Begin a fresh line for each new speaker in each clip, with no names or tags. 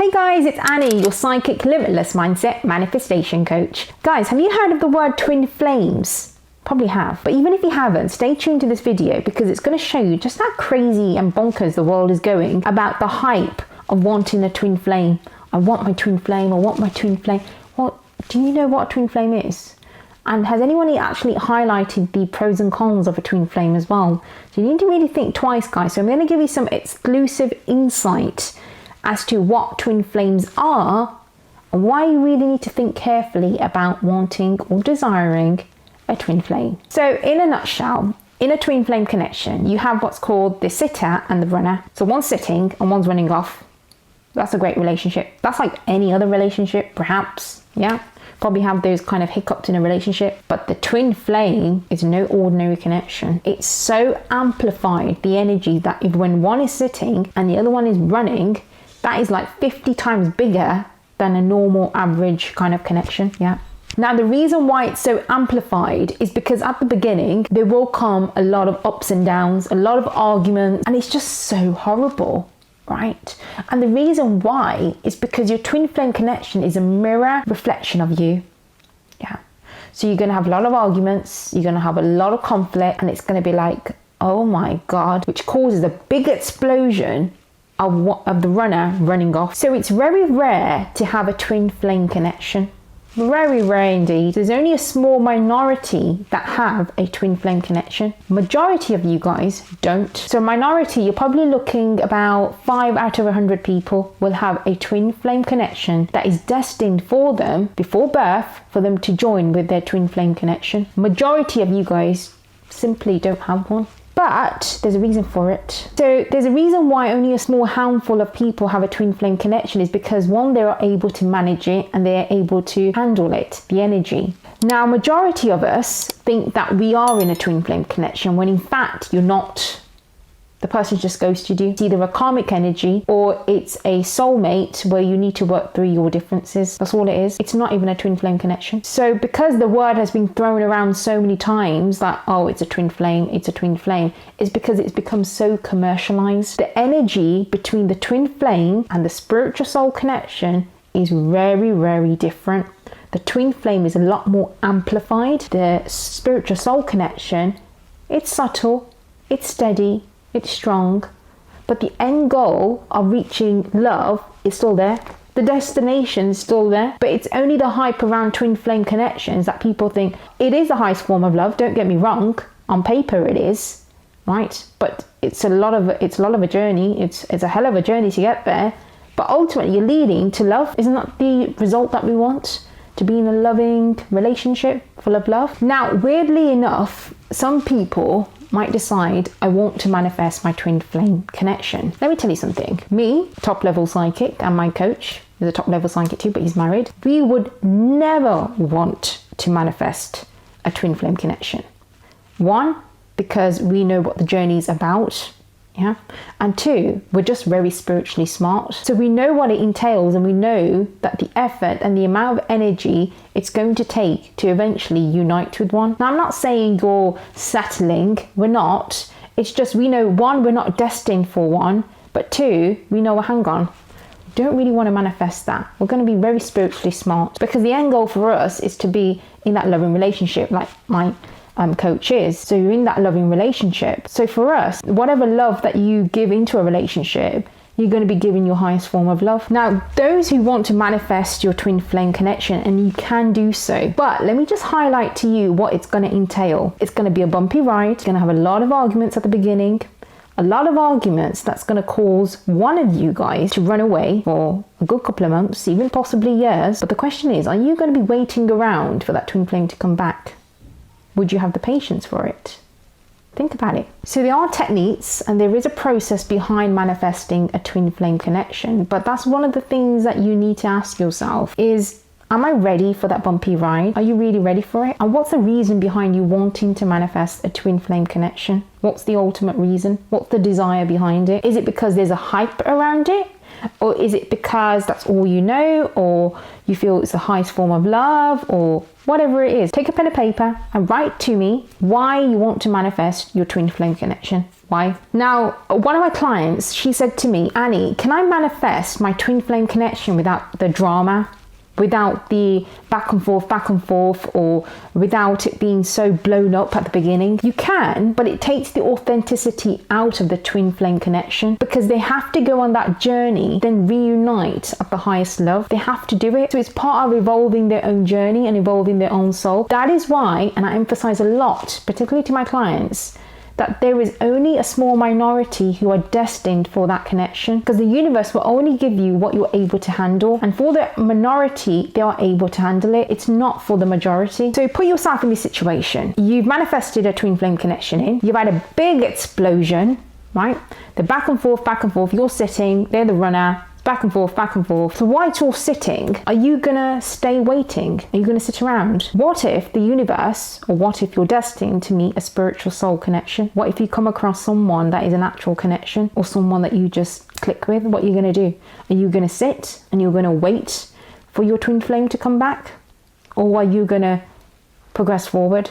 Hey guys, it's Annie, your psychic limitless mindset manifestation coach. Guys, have you heard of the word twin flames? Probably have, but even if you haven't, stay tuned to this video because it's going to show you just how crazy and bonkers the world is going about the hype of wanting a twin flame. I want my twin flame, I want my twin flame. Well, do you know what a twin flame is? And has anyone actually highlighted the pros and cons of a twin flame as well? So you need to really think twice, guys. So I'm going to give you some exclusive insight as to what twin flames are and why you really need to think carefully about wanting or desiring a twin flame. So in a nutshell, in a twin flame connection, you have what's called the sitter and the runner. So one's sitting and one's running off. That's a great relationship. That's like any other relationship, perhaps. Yeah, probably have those kind of hiccups in a relationship. But the twin flame is no ordinary connection. It's so amplified, the energy, that if when one is sitting and the other one is running, that is like 50 times bigger than a normal average kind of connection. Yeah. Now, the reason why it's so amplified is because at the beginning, there will come a lot of ups and downs, a lot of arguments, and it's just so horrible, right? And the reason why is because your twin flame connection is a mirror reflection of you. Yeah. So you're going to have a lot of arguments, you're going to have a lot of conflict, and it's going to be like, oh my God, which causes a big explosion of the runner running off. So it's very rare to have a twin flame connection. Very rare indeed. There's only a small minority that have a twin flame connection. Majority of you guys don't. So minority, you're probably looking about 5 out of 100 people will have a twin flame connection that is destined for them before birth for them to join with their twin flame connection. Majority of you guys simply don't have one. But there's a reason for it. So there's a reason why only a small handful of people have a twin flame connection is because one, they are able to manage it and they are able to handle it, the energy. Now, majority of us think that we are in a twin flame connection when in fact you're not. The person just ghosted you. It's either a karmic energy or it's a soulmate where you need to work through your differences. That's all it is. It's not even a twin flame connection. So because the word has been thrown around so many times that, oh, it's a twin flame, it's a twin flame, it's because it's become so commercialized. The energy between the twin flame and the spiritual soul connection is very, very different. The twin flame is a lot more amplified. The spiritual soul connection, it's subtle, it's steady, it's strong, but the end goal of reaching love is still there. The destination is still there, but it's only the hype around twin flame connections that people think it is the highest form of love. Don't get me wrong, on paper it is, right? But it's a lot of a journey. It's a hell of a journey to get there. But ultimately, you're leading to love. Isn't that the result that we want? To be in a loving relationship full of love. Now, weirdly enough, some people might decide, I want to manifest my twin flame connection. Let me tell you something. Me, top level psychic, and my coach is a top level psychic too, but he's married. We would never want to manifest a twin flame connection. One, because we know what the journey is about. Yeah. And two, we're just very spiritually smart. So we know what it entails and we know that the effort and the amount of energy it's going to take to eventually unite with one. Now, I'm not saying you're settling. We're not. It's just we know, one, we're not destined for one. But two, we know, well, hang on, we don't really want to manifest that. We're going to be very spiritually smart because the end goal for us is to be in that loving relationship like my coach is. So you're in that loving relationship. So for us, whatever love that you give into a relationship, you're going to be giving your highest form of love. Now, those who want to manifest your twin flame connection, and you can do so, but let me just highlight to you what it's going to entail. It's going to be a bumpy ride. It's going to have a lot of arguments at the beginning. A lot of arguments that's going to cause one of you guys to run away for a good couple of months, even possibly years. But the question is, are you going to be waiting around for that twin flame to come back? Would you have the patience for it? Think about it. So there are techniques and there is a process behind manifesting a twin flame connection, but that's one of the things that you need to ask yourself is, am I ready for that bumpy ride? Are you really ready for it? And what's the reason behind you wanting to manifest a twin flame connection? What's the ultimate reason? What's the desire behind it? Is it because there's a hype around it? Or is it because that's all you know, or you feel it's the highest form of love, or whatever it is? Take a pen and paper and write to me why you want to manifest your twin flame connection. Why? Now, one of my clients, she said to me, Annie, can I manifest my twin flame connection without the drama? Without the back and forth, or without it being so blown up at the beginning? You can, but it takes the authenticity out of the twin flame connection, because they have to go on that journey, then reunite at the highest love. They have to do it. So it's part of evolving their own journey and evolving their own soul. That is why, and I emphasize a lot, particularly to my clients, that there is only a small minority who are destined for that connection, because the universe will only give you what you're able to handle, and for the minority, they are able to handle it. It's not for the majority. So put yourself in this situation. You've manifested a twin flame connection in, you've had a big explosion, right? The back and forth, you're sitting, they're the runner, back and forth. So while you're sitting, are you gonna stay waiting? Are you gonna sit around? What if the universe, or what if you're destined to meet a spiritual soul connection? What if you come across someone that is an actual connection, or someone that you just click with? What are you gonna do? Are you gonna sit and you're gonna wait for your twin flame to come back? Or are you gonna progress forward?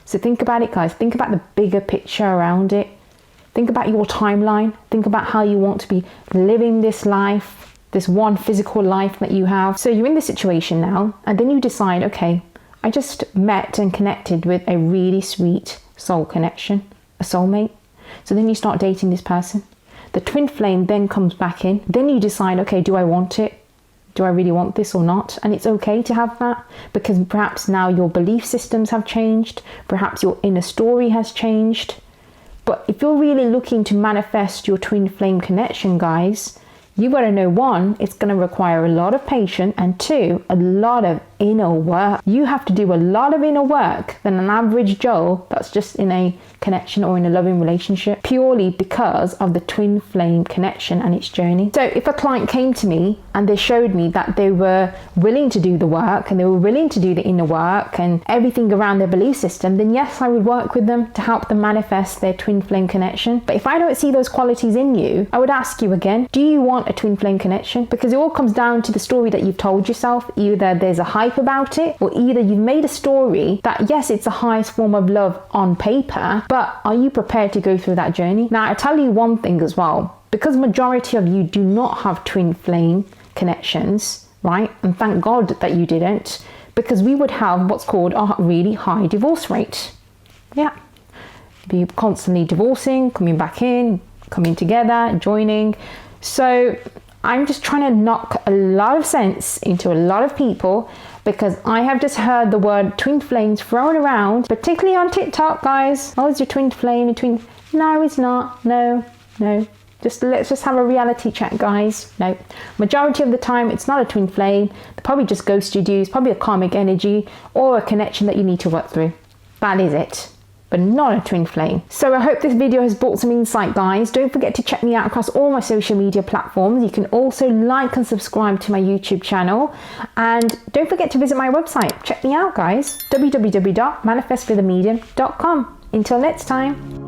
So think about it, guys. Think about the bigger picture around it. Think about your timeline. Think about how you want to be living this life, this one physical life that you have. So you're in this situation now, and then you decide, okay, I just met and connected with a really sweet soul connection, a soulmate. So then you start dating this person. The twin flame then comes back in. Then you decide, okay, do I want it? Do I really want this or not? And it's okay to have that, because perhaps now your belief systems have changed. Perhaps your inner story has changed. But if you're really looking to manifest your twin flame connection, guys, you got to know, one, it's going to require a lot of patience, and two, a lot of inner work. You have to do a lot of inner work than an average Joe that's just in a connection or in a loving relationship, purely because of the twin flame connection and its journey. So if a client came to me and they showed me that they were willing to do the work, and they were willing to do the inner work and everything around their belief system, then yes, I would work with them to help them manifest their twin flame connection. But if I don't see those qualities in you, I would ask you again, do you want a twin flame connection? Because it all comes down to the story that you've told yourself. Either there's a hype about it, or either you've made a story that, yes, it's the highest form of love on paper, but are you prepared to go through that journey? Now, I tell you one thing as well, because majority of you do not have twin flame connections, right? And thank God that you didn't, because we would have what's called a really high divorce rate. Yeah. Be constantly divorcing, coming back in, coming together, joining. So I'm just trying to knock a lot of sense into a lot of people, because I have just heard the word twin flames thrown around, particularly on TikTok, guys. Oh, it's your twin flame, No, it's not. No. Let's just have a reality check, guys. No. Majority of the time, it's not a twin flame. They probably just ghosted you. It's probably a karmic energy or a connection that you need to work through. That is it. But not a twin flame. So I hope this video has brought some insight, guys. Don't forget to check me out across all my social media platforms. You can also like and subscribe to my YouTube channel. And don't forget to visit my website. Check me out, guys. www.manifestwithamedium.com. Until next time.